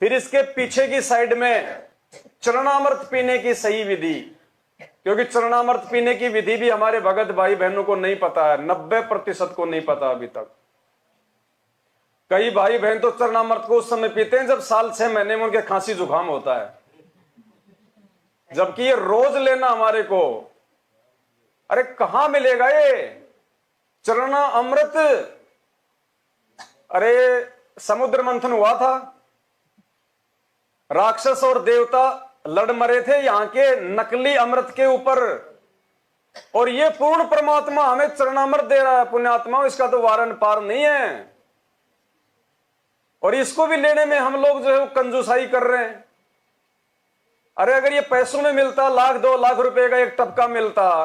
फिर इसके पीछे की साइड में चरणामृत पीने की सही विधि, क्योंकि चरणामृत पीने की विधि भी हमारे भगत भाई बहनों को नहीं पता है, 90% को नहीं पता अभी तक। कई भाई बहन तो चरणामृत को उस समय पीते हैं जब साल 6 महीने में उनके खांसी जुकाम होता है, जबकि ये रोज लेना हमारे को। अरे कहां मिलेगा ये चरणा अमृत? अरे समुद्र मंथन हुआ था, राक्षस और देवता लड़ मरे थे यहां के नकली अमृत के ऊपर, और ये पूर्ण परमात्मा हमें चरणामृत दे रहा है। पुण्यात्मा, इसका तो वारन पार नहीं है, और इसको भी लेने में हम लोग जो है वो कंजूसाई कर रहे हैं। अरे अगर ये पैसों में मिलता, 1-2 लाख रुपए का एक टपका मिलता,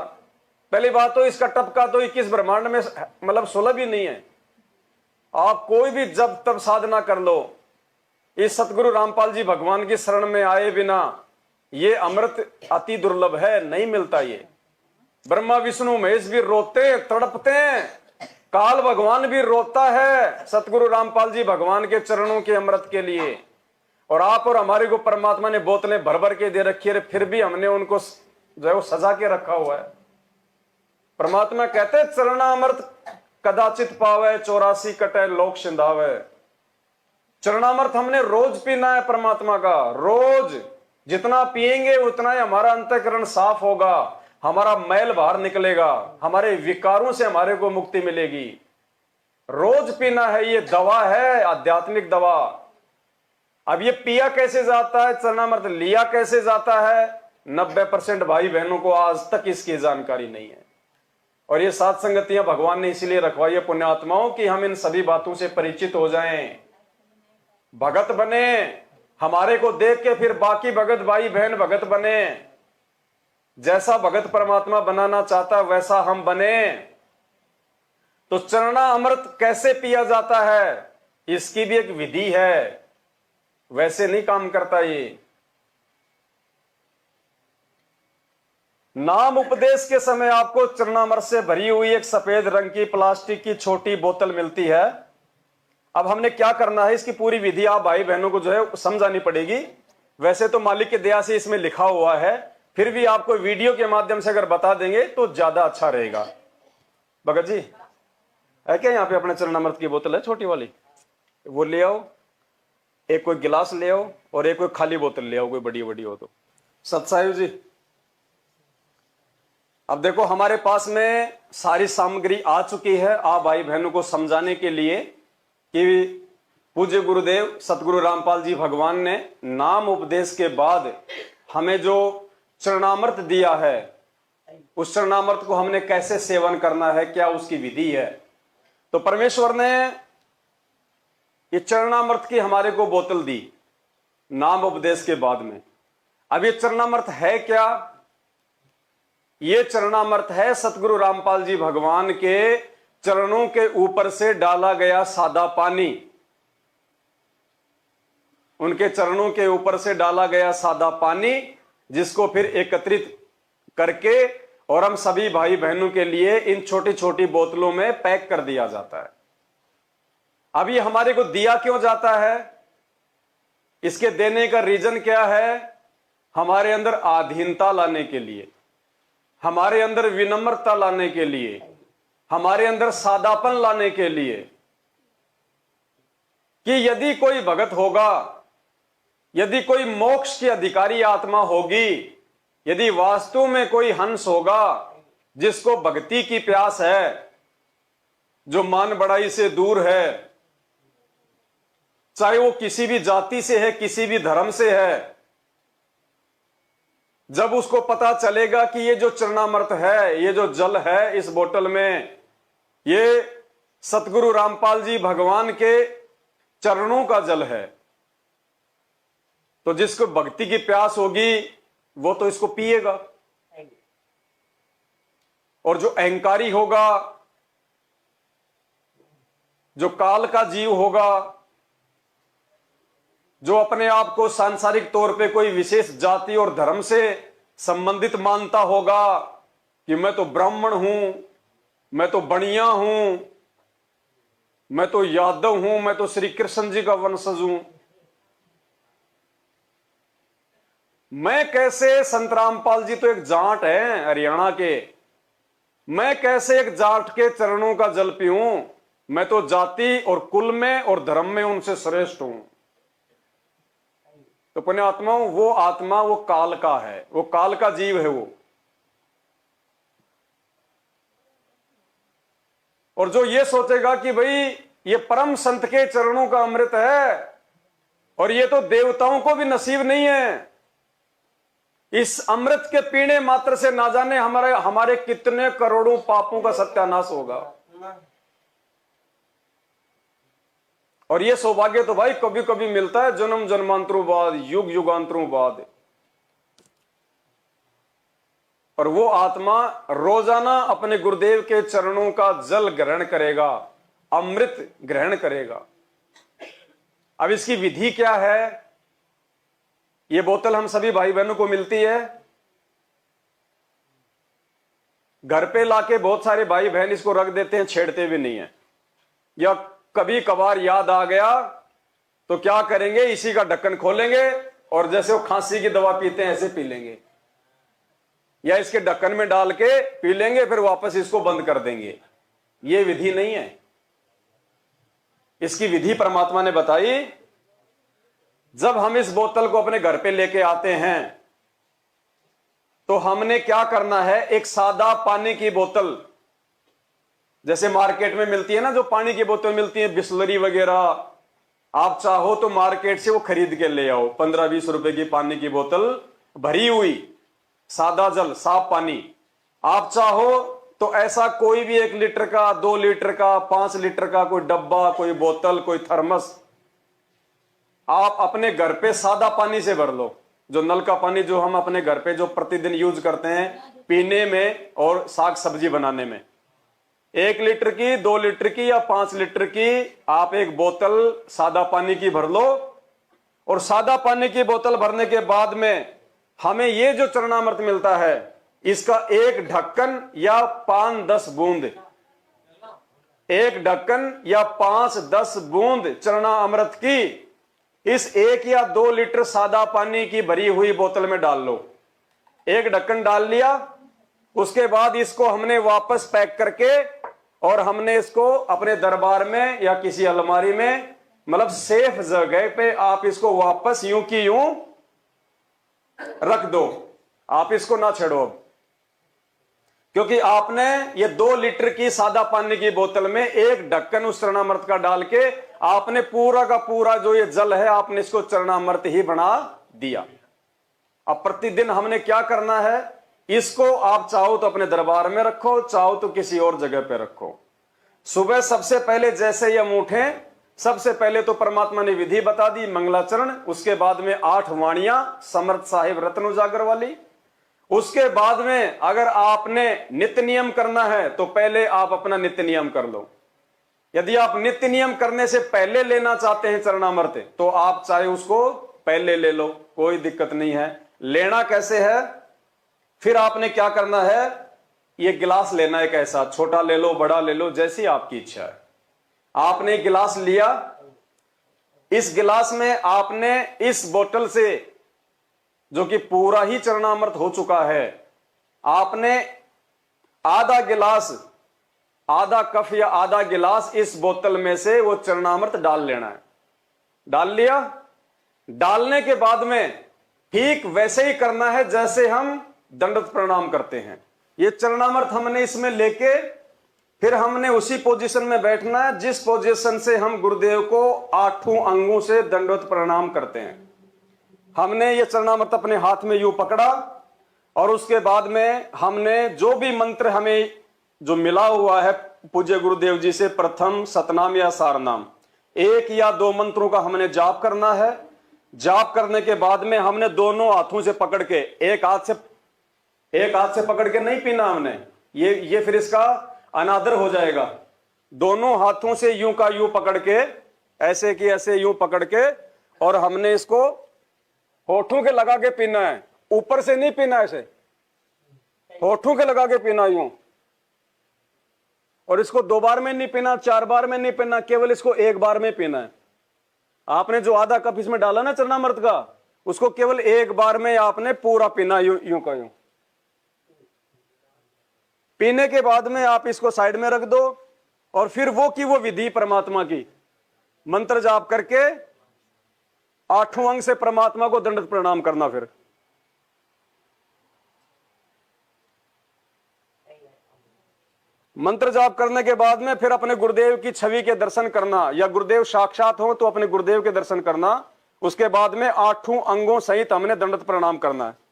पहली बात तो इसका टपका तो 21 ब्रह्मांड में मतलब सुलभ ही नहीं है। आप कोई भी जब तब साधना कर लो, इस सतगुरु रामपाल जी भगवान की शरण में आए बिना ये अमृत अति दुर्लभ है, नहीं मिलता। ये ब्रह्मा विष्णु महेश भी रोते तड़पते हैं, काल भगवान भी रोता है सतगुरु रामपाल जी भगवान के चरणों के अमृत के लिए। और आप और हमारे को परमात्मा ने बोतलें भर भर के दे रखी है, फिर भी हमने उनको जो है वो सजा के रखा हुआ है। परमात्मा कहते चरणामृत कदाचित पावे, 84 कटे लोक सिंधावे। चरणामृत हमने रोज पीना है परमात्मा का, रोज। जितना पिएंगे उतना ही हमारा अंतःकरण साफ होगा, हमारा मैल बाहर निकलेगा, हमारे विकारों से हमारे को मुक्ति मिलेगी। रोज पीना है, ये दवा है, आध्यात्मिक दवा। अब ये पिया कैसे जाता है चरणामृत, लिया कैसे जाता है, 90% भाई बहनों को आज तक इसकी जानकारी नहीं है। और ये सात संगतियां भगवान ने इसीलिए रखवाई है पुण्यात्माओं कि हम इन सभी बातों से परिचित हो जाएं, भगत बने, हमारे को देख के फिर बाकी भगत भाई बहन भगत बने। जैसा भगत परमात्मा बनाना चाहता वैसा हम बने। तो चरणा अमृत कैसे पिया जाता है, इसकी भी एक विधि है, वैसे नहीं काम करता ये। नाम उपदेश के समय आपको चरणामृत से भरी हुई एक सफेद रंग की प्लास्टिक की छोटी बोतल मिलती है। अब हमने क्या करना है, इसकी पूरी विधि आप भाई बहनों को जो है समझानी पड़ेगी। वैसे तो मालिक की दया से इसमें लिखा हुआ है, फिर भी आपको वीडियो के माध्यम से अगर बता देंगे तो ज्यादा अच्छा रहेगा। भगत जी है क्या यहाँ पे अपने चरणामृत की बोतल है छोटी वाली, वो ले आओ। एक कोई गिलास ले आओ और एक कोई खाली बोतल ले आओ, कोई बड़ी बड़ी हो तो। सत्सायु जी, अब देखो हमारे पास में सारी सामग्री आ चुकी है आप भाई बहनों को समझाने के लिए कि पूज्य गुरुदेव सतगुरु रामपाल जी भगवान ने नाम उपदेश के बाद हमें जो चरणामृत दिया है, उस चरणामृत को हमने कैसे सेवन करना है, क्या उसकी विधि है। तो परमेश्वर ने ये चरणामृत की हमारे को बोतल दी नाम उपदेश के बाद में। अब ये चरणामृत है क्या? ये चरणामृत है सतगुरु रामपाल जी भगवान के चरणों के ऊपर से डाला गया सादा पानी। उनके चरणों के ऊपर से डाला गया सादा पानी, जिसको फिर एकत्रित करके और हम सभी भाई बहनों के लिए इन छोटी छोटी बोतलों में पैक कर दिया जाता है। अब ये हमारे को दिया क्यों जाता है, इसके देने का रीजन क्या है? हमारे अंदर आधीनता लाने के लिए, हमारे अंदर विनम्रता लाने के लिए, हमारे अंदर सादापन लाने के लिए, कि यदि कोई भगत होगा, यदि कोई मोक्ष की अधिकारी आत्मा होगी, यदि वास्तु में कोई हंस होगा जिसको भक्ति की प्यास है, जो मान बड़ाई से दूर है, चाहे वो किसी भी जाति से है, किसी भी धर्म से है, जब उसको पता चलेगा कि ये जो चरणामृत है, ये जो जल है इस बोतल में, ये सतगुरु रामपाल जी भगवान के चरणों का जल है, तो जिसको भक्ति की प्यास होगी वो तो इसको पिएगा। और जो अहंकारी होगा, जो काल का जीव होगा, जो अपने आप को सांसारिक तौर पे कोई विशेष जाति और धर्म से संबंधित मानता होगा कि मैं तो ब्राह्मण हूं, मैं तो बनिया हूं, मैं तो यादव हूं, मैं तो श्री कृष्ण जी का वंशज हूं, मैं कैसे, संत रामपाल जी तो एक जाट है हरियाणा के, मैं कैसे एक जाट के चरणों का जल पीऊं, मैं तो जाति और कुल में और धर्म में उनसे श्रेष्ठ हूं। तो पुण्य आत्माओं, वो आत्मा वो काल का है, वो काल का जीव है वो। और जो ये सोचेगा कि भाई ये परम संत के चरणों का अमृत है और ये तो देवताओं को भी नसीब नहीं है, इस अमृत के पीने मात्र से ना जाने हमारे कितने करोड़ों पापों का सत्यानाश होगा। और ये सौभाग्य तो भाई कभी कभी मिलता है, जन्म जन्मांतरों बाद, युग युगांतरों बाद। और वो आत्मा रोजाना अपने गुरुदेव के चरणों का जल ग्रहण करेगा, अमृत ग्रहण करेगा। अब इसकी विधि क्या है? ये बोतल हम सभी भाई बहनों को मिलती है, घर पे लाके बहुत सारे भाई बहन इसको रख देते हैं, छेड़ते भी नहीं है। या कभी कभार याद आ गया तो क्या करेंगे, इसी का ढक्कन खोलेंगे और जैसे वो खांसी की दवा पीते हैं ऐसे पी लेंगे, या इसके ढक्कन में डाल के पी लेंगे, फिर वापस इसको बंद कर देंगे। ये विधि नहीं है। इसकी विधि परमात्मा ने बताई। जब हम इस बोतल को अपने घर पे लेके आते हैं तो हमने क्या करना है, एक सादा पानी की बोतल, जैसे मार्केट में मिलती है ना, जो पानी की बोतल मिलती है बिस्लरी वगैरह, आप चाहो तो मार्केट से वो खरीद के ले आओ, 15-20 रुपए की पानी की बोतल भरी हुई सादा जल, साफ पानी। आप चाहो तो ऐसा कोई भी 1 लीटर का, 2 लीटर का, 5 लीटर का कोई डब्बा, कोई बोतल, कोई थर्मस आप अपने घर पे सादा पानी से भर लो। जो नल का पानी जो हम अपने घर पे जो प्रतिदिन यूज करते हैं पीने में और साग सब्जी बनाने में, 1 लीटर की, 2 लीटर की या 5 लीटर की आप एक बोतल सादा पानी की भर लो। और सादा पानी की बोतल भरने के बाद में हमें ये जो चरणामृत मिलता है, इसका एक ढक्कन या 5-10 बूंद, एक ढक्कन या 5-10 बूंद चरणा अमृत की इस 1 या 2 लीटर सादा पानी की भरी हुई बोतल में डाल लो। एक ढक्कन डाल लिया, उसके बाद इसको हमने वापस पैक करके और हमने इसको अपने दरबार में या किसी अलमारी में, मतलब सेफ जगह पे आप इसको वापस यूं की यूं रख दो। आप इसको ना छेड़ो, क्योंकि आपने ये 2 लीटर की सादा पानी की बोतल में एक ढक्कन उस चरणामृत का डाल के आपने पूरा का पूरा जो ये जल है आपने इसको चरणामृत ही बना दिया। अब प्रतिदिन हमने क्या करना है, इसको आप चाहो तो अपने दरबार में रखो, चाहो तो किसी और जगह पे रखो। सुबह सबसे पहले जैसे ही हम उठें, सबसे पहले तो परमात्मा ने विधि बता दी, मंगलाचरण, उसके बाद में 8 वाणियां समर्थ साहिब रत्न उजागर वाली। उसके बाद में अगर आपने नित्य नियम करना है तो पहले आप अपना नित्य नियम कर लो। यदि आप नित्य नियम करने से पहले लेना चाहते हैं चरणामृत, तो आप चाहे उसको पहले ले लो, कोई दिक्कत नहीं है। लेना कैसे है, फिर आपने क्या करना है, ये गिलास लेना है, कैसा, छोटा ले लो, बड़ा ले लो, जैसी आपकी इच्छा है। आपने गिलास लिया, इस गिलास में आपने इस बोतल से, जो कि पूरा ही चरणामृत हो चुका है, आपने आधा गिलास, आधा कप या आधा गिलास इस बोतल में से वो चरणामृत डाल लेना है। डाल लिया, डालने के बाद में ठीक वैसे ही करना है जैसे हम दंडवत प्रणाम करते हैं। ये चरणामृत हमने इसमें लेके फिर हमने उसी पोजीशन में बैठना है जिस पोजीशन से हम गुरुदेव को 8 अंगों से दंडवत प्रणाम करते हैं। हमने ये चरणामृत अपने हाथ में यूं पकड़ा और उसके बाद में हमने जो भी मंत्र हमें जो मिला हुआ है पूज्य गुरुदेव जी से, प्रथम सतनाम या सारनाम, 1 या 2 मंत्रों का हमने जाप करना है। जाप करने के बाद में हमने दोनों हाथों से पकड़ के, एक हाथ से पकड़ के नहीं पीना हमने, ये फिर इसका अनादर हो जाएगा। दोनों हाथों से यूं का यूं पकड़ के, ऐसे की ऐसे यूं पकड़ के, और हमने इसको होठों के लगा के पीना है, ऊपर से नहीं पीना, ऐसे होठों के लगा के पीना यूं। और इसको 2 बार में नहीं पीना, 4 बार में नहीं पीना, केवल इसको 1 बार में पीना है। आपने जो आधा कप इसमें डाला ना चरणामृत का, उसको केवल एक बार में आपने पूरा पीना, यूं यूं का यूं। पीने के बाद में आप इसको साइड में रख दो और फिर वो विधि परमात्मा की मंत्र जाप करके 8वां अंग से परमात्मा को दंडवत प्रणाम करना। फिर मंत्र जाप करने के बाद में फिर अपने गुरुदेव की छवि के दर्शन करना, या गुरुदेव साक्षात हो तो अपने गुरुदेव के दर्शन करना। उसके बाद में 8 अंगों सहित हमने दंडवत प्रणाम करना है।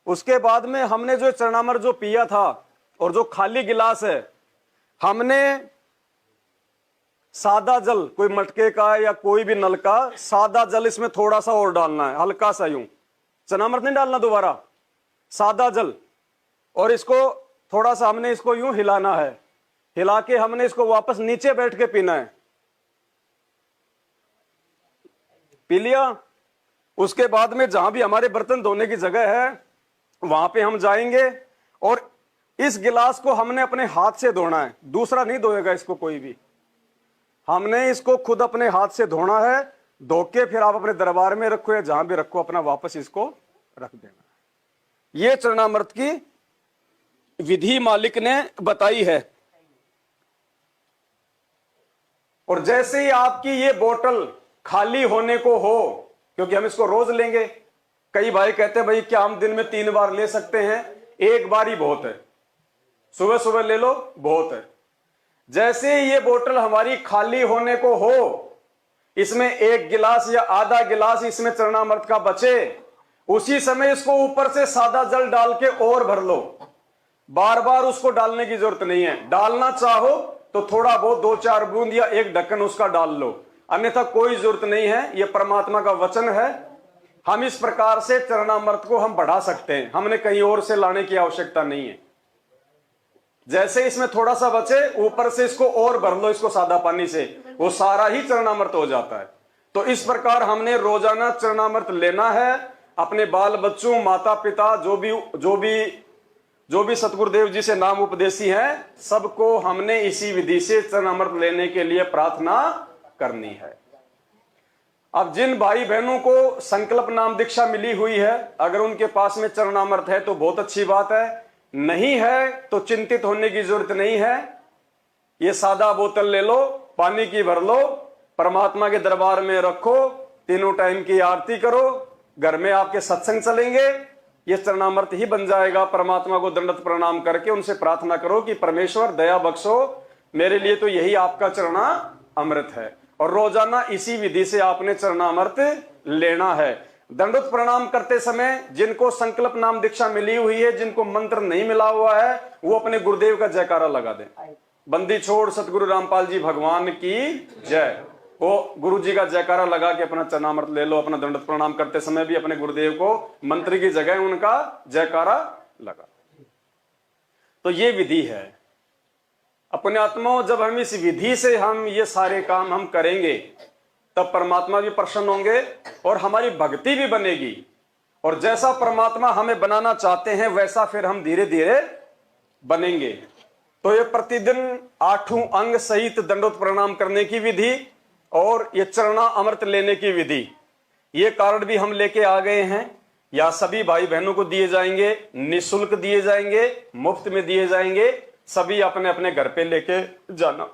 उसके बाद में हमने जो चरणामृत जो पिया था और जो खाली गिलास है, हमने सादा जल, कोई मटके का या कोई भी नल का सादा जल इसमें थोड़ा सा और डालना है, हल्का सा यूं। चरणामृत नहीं डालना दोबारा, सादा जल। और इसको थोड़ा सा हमने इसको यूं हिलाना है, हिला के हमने इसको वापस नीचे बैठ के पीना है। पी लिया। उसके बाद में जहां भी हमारे बर्तन धोने की जगह है वहां पे हम जाएंगे और इस गिलास को हमने अपने हाथ से धोना है, दूसरा नहीं धोएगा इसको कोई भी। हमने इसको खुद अपने हाथ से धोना है। धो के फिर आप अपने दरबार में रखो या जहां भी रखो, अपना वापस इसको रख देना। ये चरणामृत की विधि मालिक ने बताई है। और जैसे ही आपकी ये बोतल खाली होने को हो, क्योंकि हम इसको रोज लेंगे, कई भाई कहते हैं भाई क्या हम दिन में 3 बार ले सकते हैं? एक बार ही बहुत है, सुबह सुबह ले लो, बहुत है। जैसे ये बोतल हमारी खाली होने को हो, इसमें 1 गिलास या आधा गिलास इसमें चरणामृत का बचे, उसी समय इसको ऊपर से सादा जल डाल के और भर लो। बार बार उसको डालने की जरूरत नहीं है। डालना चाहो तो थोड़ा बहुत 2-4 बूंद या 1 ढक्कन उसका डाल लो, अन्यथा कोई जरूरत नहीं है। यह परमात्मा का वचन है। हम इस प्रकार से चरणामृत को हम बढ़ा सकते हैं, हमने कहीं और से लाने की आवश्यकता नहीं है। जैसे इसमें थोड़ा सा बचे, ऊपर से इसको और भर लो, इसको सादा पानी से, वो सारा ही चरणामृत हो जाता है। तो इस प्रकार हमने रोजाना चरणामृत लेना है। अपने बाल बच्चों, माता पिता, जो भी सतगुरुदेव जी से नाम उपदेशी हैं, सबको हमने इसी विधि से चरणामृत लेने के लिए प्रार्थना करनी है। अब जिन भाई बहनों को संकल्प नाम दीक्षा मिली हुई है, अगर उनके पास में चरणामृत है तो बहुत अच्छी बात है, नहीं है तो चिंतित होने की जरूरत नहीं है। ये सादा बोतल ले लो, पानी की भर लो, परमात्मा के दरबार में रखो, 3 टाइम की आरती करो, घर में आपके सत्संग चलेंगे, ये चरणामृत ही बन जाएगा। परमात्मा को दंडवत प्रणाम करके उनसे प्रार्थना करो कि परमेश्वर दया बख्शो, मेरे लिए तो यही आपका चरणा अमृत है। और रोजाना इसी विधि से आपने चरणामृत लेना है। दंडवत प्रणाम करते समय जिनको संकल्प नाम दीक्षा मिली हुई है, जिनको मंत्र नहीं मिला हुआ है, वो अपने गुरुदेव का जयकारा लगा दें। बंदी छोड़ सतगुरु रामपाल जी भगवान की जय। वो गुरु जी का जयकारा लगा के अपना चरणामृत ले लो। अपना दंडवत प्रणाम करते समय भी अपने गुरुदेव को मंत्र की जगह उनका जयकारा लगा। तो ये विधि है। अपने आत्माओं, जब हम इस विधि से हम ये सारे काम हम करेंगे, तब परमात्मा भी प्रसन्न होंगे और हमारी भक्ति भी बनेगी। और जैसा परमात्मा हमें बनाना चाहते हैं वैसा फिर हम धीरे धीरे बनेंगे। तो ये प्रतिदिन 8 अंग सहित दंडवत प्रणाम करने की विधि और ये चरणा अमृत लेने की विधि, ये कार्ड भी हम लेके आ गए हैं। या सभी भाई बहनों को दिए जाएंगे, निःशुल्क दिए जाएंगे, मुफ्त में दिए जाएंगे। सभी अपने अपने घर पे लेके जाना।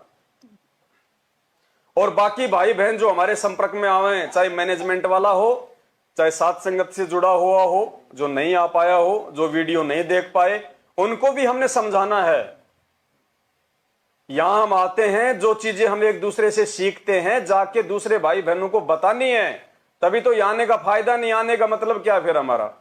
और बाकी भाई बहन जो हमारे संपर्क में आए, चाहे मैनेजमेंट वाला हो, चाहे साथ संगत से जुड़ा हुआ हो, जो नहीं आ पाया हो, जो वीडियो नहीं देख पाए, उनको भी हमने समझाना है। यहां हम आते हैं, जो चीजें हम एक दूसरे से सीखते हैं, जाके दूसरे भाई बहनों को बतानी है। तभी तो आने का फायदा, नहीं आने का मतलब क्या फिर हमारा।